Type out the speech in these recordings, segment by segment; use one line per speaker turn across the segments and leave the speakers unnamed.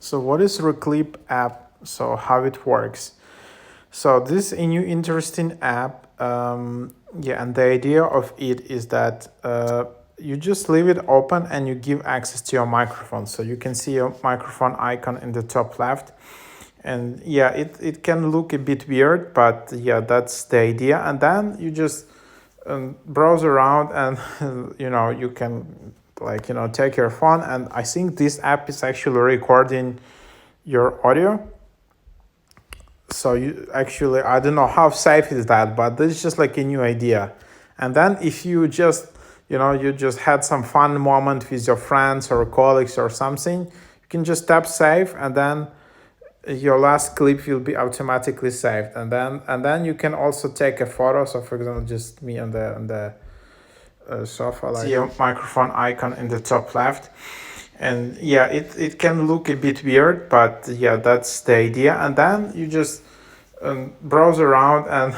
So what is RECLIP app? So how it works? So this is a new interesting app. Yeah, and the idea of it is that you just leave it open and you give access to your microphone. So you can see your microphone icon in the top left. And yeah, it can look a bit weird, but yeah, that's the idea. And then you just browse around and you can take your phone, and I think this app is actually recording your audio. So you actually, I don't know how safe is that, but this is just like a new idea. And then if you just you just had some fun moment with your friends or colleagues or something, you can just tap save, and then your last clip will be automatically saved. And then you can also take a photo. So for example, just me on the sofa, like your microphone icon in the top left. And yeah, it can look a bit weird, but yeah, that's the idea. And then you just browse around and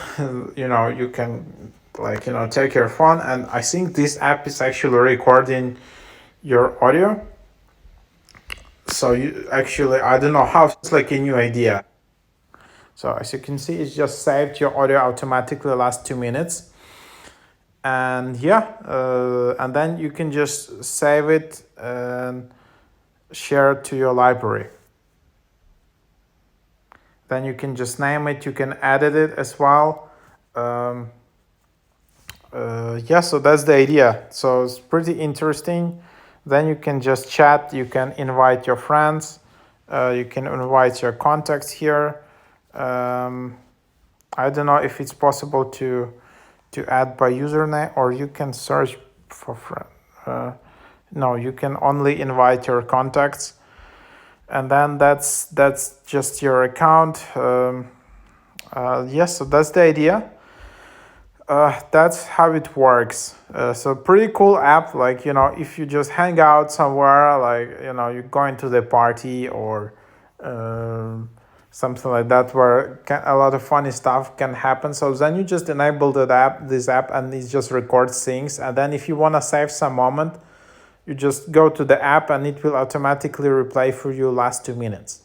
you can take your phone, and I think this app is actually recording your audio. So you actually, I don't know how, it's like a new idea. So as you can see, it's just saved your audio automatically the last 2 minutes. And yeah, and then you can just save it and share it to your library. Then you can just name it, you can edit it as well. Yeah, so that's the idea. So it's pretty interesting. Then you can just chat, you can invite your friends, you can invite your contacts here. I don't know if it's possible to add by username, or you can search for friend. No, you can only invite your contacts, and then that's just your account. Yes, so that's the idea. That's how it works. So pretty cool app. Like if you just hang out somewhere, like you're going to the party or something like that, where a lot of funny stuff can happen. So then you just enable this app, and it just records things. And then if you want to save some moment, you just go to the app, and it will automatically replay for you last 2 minutes.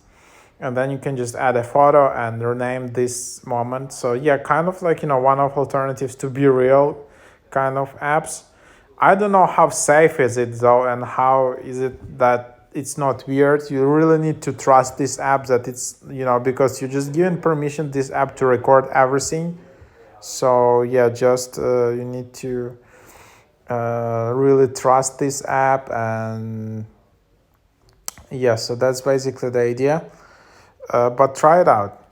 And then you can just add a photo and rename this moment. So yeah, kind of like one of alternatives to Be Real kind of apps. I don't know how safe is it though, and how is it that it's not weird. You really need to trust this app, that it's because you're just given permission this app to record everything. So yeah, just you need to really trust this app. And yeah, so that's basically the idea. But try it out.